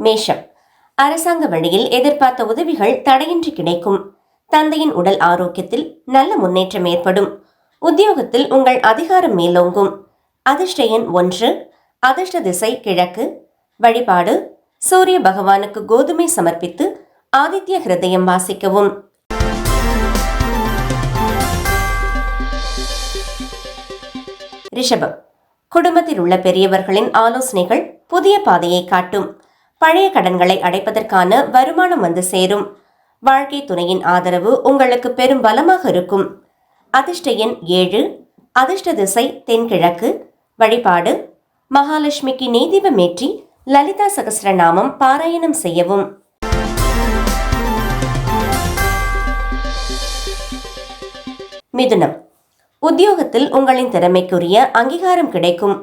மேஷம், அரசாங்க வழியில் எதிர்பார்த்த உதவிகள் தடையின்றி கிடைக்கும். தந்தையின் உடல் ஆரோக்கியத்தில் நல்ல முன்னேற்றம் ஏற்படும். உத்தியோகத்தில் உங்கள் அதிகாரம் மேலோங்கும். அதிர்ஷ்ட எண் 1. அதிர்ஷ்ட திசை கிழக்கு. வழிபாடு சூரிய பகவானுக்கு கோதுமை சமர்ப்பித்து ஆதித்ய ஹிருதயம் வாசிக்கவும். ரிஷபம், குடும்பத்தில் உள்ள பெரியவர்களின் ஆலோசனைகள் புதிய பாதையை காட்டும். பழைய கடன்களை அடைப்பதற்கான வருமானம் வந்து சேரும். வாழ்க்கை துணையின் ஆதரவு உங்களுக்கு பெரும் பலமாக இருக்கும். அதிர்ஷ்ட எண் 7. அதிர்ஷ்ட திசை தென்கிழக்கு. வழிபாடு மகாலட்சுமிக்கு நெய்தீபமேற்றி லலிதா சகஸ்ரநாமம் பாராயணம் செய்யவும். மிதுனம், உத்தியோகத்தில் உங்களின் திறமைக்குரிய அங்கீகாரம் கிடைக்கும்.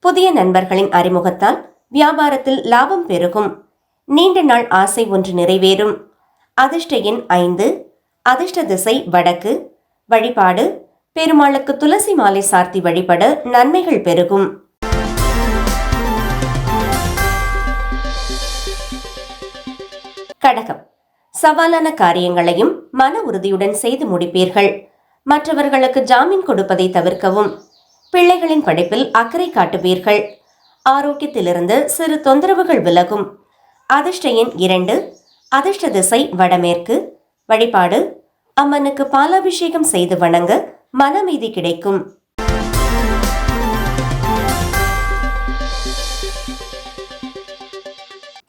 புதிய நண்பர்களின் அறிமுகத்தால் வியாபாரத்தில் லாபம் பெருகும். நீண்ட நாள் ஆசை ஒன்று நிறைவேறும். அதிர்ஷ்ட எண் 5. அதிர்ஷ்ட திசை வடக்கு. வழிபாடு பெருமாளுக்கு துளசி மாலை சார்த்தி வழிபட நன்மைகள் பெருகும். கடகம், சவாலான காரியங்களையும் மன உறுதியுடன் செய்து முடிப்பீர்கள். மற்றவர்களுக்கு ஜாமீன் கொடுப்பதை தவிர்க்கவும். பிள்ளைகளின் படிப்பில் அக்கறை காட்டுவீர்கள். ஆரோக்கியத்திலிருந்து சிறு தொந்தரவுகள் விலகும். அதிர்ஷ்ட எண் 2. அதிர்ஷ்ட திசை வடமேற்கு. வழிபாடு அம்மனுக்கு பாலாபிஷேகம் செய்து வணங்க மனமீதி கிடைக்கும்.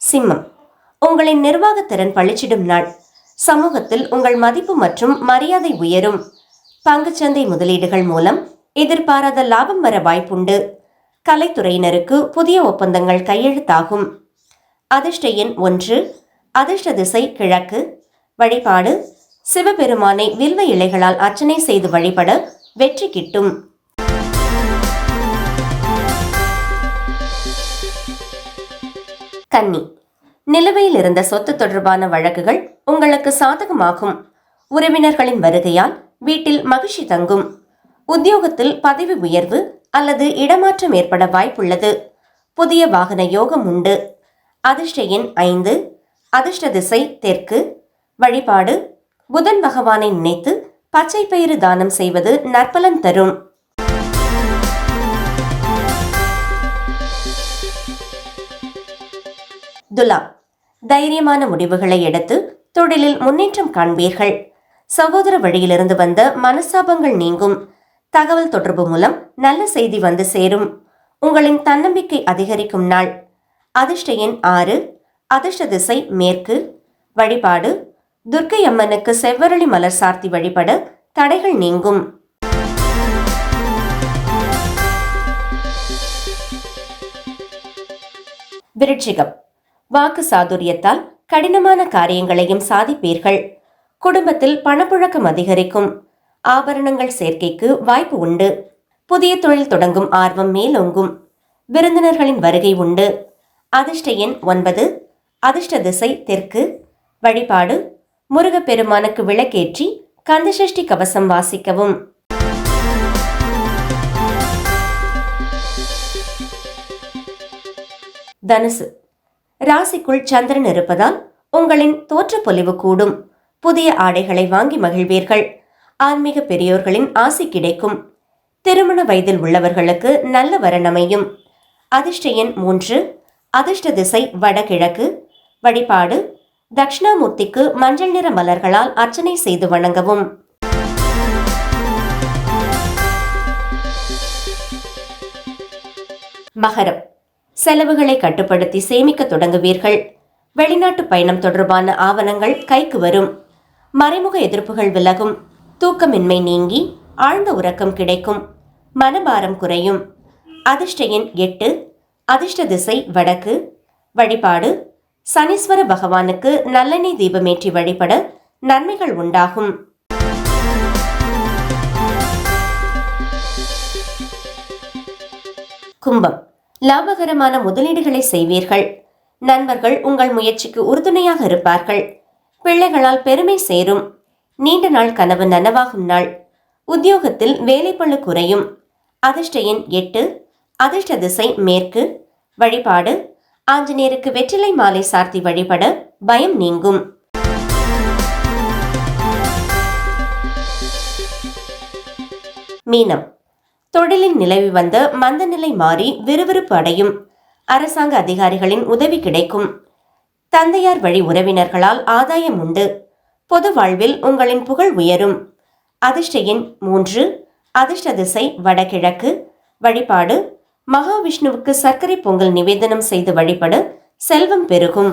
சிம்மம், உங்களின் நிர்வாகத்திறன் பளிச்சிடும் நாள். சமூகத்தில் உங்கள் மதிப்பு மற்றும் மரியாதை உயரும். பங்குச்சந்தை முதலீடுகள் மூலம் எதிர்பாராத லாபம் வர வாய்ப்புண்டு. கலைத்துறையினருக்கு புதிய ஒப்பந்தங்கள் கையெழுத்தாகும். அதிர்ஷ்ட எண் 1. அதிர்ஷ்ட திசை கிழக்கு. வழிபாடு சிவபெருமானை வில்வ இலைகளால் அர்ச்சனை செய்து வழிபட வெற்றி கிட்டும். கன்னி, நிலுவையில் இருந்த சொத்து தொடர்பான வழக்குகள் உங்களுக்கு சாதகமாகும். உறவினர்களின் வருகையால் வீட்டில் மகிழ்ச்சி தங்கும். உத்தியோகத்தில் பதவி உயர்வு அல்லது இடமாற்றம் ஏற்பட வாய்ப்புள்ளது. புதிய வாகன யோகம் உண்டு. அதிர்ஷ்ட எண் 5. அதிர்ஷ்ட திசை தெற்கு. வழிபாடு புதன் பகவானை நினைத்து பச்சை பயிறு தானம் செய்வது நற்பலன் தரும். துலாம், தைரியமான முடிவுகளை எடுத்து தொழிலில் முன்னேற்றம் காண்பீர்கள். சகோதர வழியிலிருந்து வந்த மனஸ்தாபங்கள் நீங்கும். தகவல் தொடர்பு மூலம் நல்ல செய்தி வந்து சேரும். உங்களின் தன்னம்பிக்கை அதிகரிக்கும் நாள். அதிர்ஷ்ட எண் 6. அதிர்ஷ்ட திசை மேற்கு. வழிபாடு துர்க்கை அம்மனுக்கு செவ்வரளி மலர் சார்த்தி வழிபட தடைகள் நீங்கும். விருட்சிகம், வாக்கு சாதுரியத்தால் கடினமான காரியங்களையும் சாதிப்பீர்கள். குடும்பத்தில் பணப்புழக்கம் அதிகரிக்கும். ஆபரணங்கள் சேர்க்கைக்கு வாய்ப்பு உண்டு. புதிய தொழில் தொடங்கும் ஆர்வம் மேலோங்கும். விருந்தினர்களின் வருகை உண்டு. அதிர்ஷ்ட எண் 9. அதிர்ஷ்ட திசை தெற்கு. வழிபாடு முருகப்பெருமானுக்கு விளக்கேற்றி கந்தசஷ்டி கவசம் வாசிக்கவும். தனுசு, ராசிக்குள் சந்திரன் இருப்பதால் உங்களின் தோற்றப்பொலிவு கூடும். புதிய ஆடைகளை வாங்கி மகிழ்வீர்கள். ஆன்மீக பெரியோர்களின் ஆசி கிடைக்கும். திருமண வயதில் உள்ளவர்களுக்கு நல்ல வரன் அமையும். அதிர்ஷ்ட எண் 3. அதிர்ஷ்ட திசை வடகிழக்கு. வழிபாடு தட்சிணாமூர்த்திக்கு மஞ்சள் நிற மலர்களால் அர்ச்சனை செய்து வணங்கவும். மகரம், செலவுகளை கட்டுப்படுத்தி சேமிக்க தொடங்குவீர்கள். வெளிநாட்டு பயணம் தொடர்பான ஆவணங்கள் கைக்கு வரும். மறைமுக எதிர்ப்புகள் விலகும். தூக்கமின்மை நீங்கி ஆழ்ந்த உறக்கம் கிடைக்கும். மனபாரம் குறையும். அதிர்ஷ்ட எண் 8. அதிர்ஷ்ட திசை வடக்கு. வழிபாடு சனீஸ்வர பகவானுக்கு நல்லெண்ணெய் தீபமேற்றி வழிபட நன்மைகள் உண்டாகும். கும்பம், லாபகரமான முதலீடுகளை செய்வீர்கள். நண்பர்கள் உங்கள் முயற்சிக்கு உறுதுணையாக இருப்பார்கள். பிள்ளைகளால் பெருமை சேரும். நீண்ட நாள் கனவு நனவாகும் நாள். உத்தியோகத்தில் வேலைப்பளு குறையும். அதிர்ஷ்ட எண் 8. அதிர்ஷ்ட திசை மேற்கு. வழிபாடு ஆஞ்சநேயருக்கு வெற்றிலை மாலை சார்த்தி வழிபட பயம் நீங்கும். மீனம். தொழிலில் நிலவி வந்த மந்த நிலை மாறி விறுவிறுப்பு அடையும். அரசாங்க அதிகாரிகளின் உதவி கிடைக்கும். தந்தையார் வழி உறவினர்களால் ஆதாயம் உண்டு. பொது வாழ்வில் உங்களின் புகழ் உயரும். அதிர்ஷ்ட எண் 3. அதிர்ஷ்ட திசை வடகிழக்கு. வழிபாடு மகாவிஷ்ணுவுக்கு சர்க்கரை பொங்கல் நிவேதனம் செய்து வழிபட செல்வம் பெருகும்.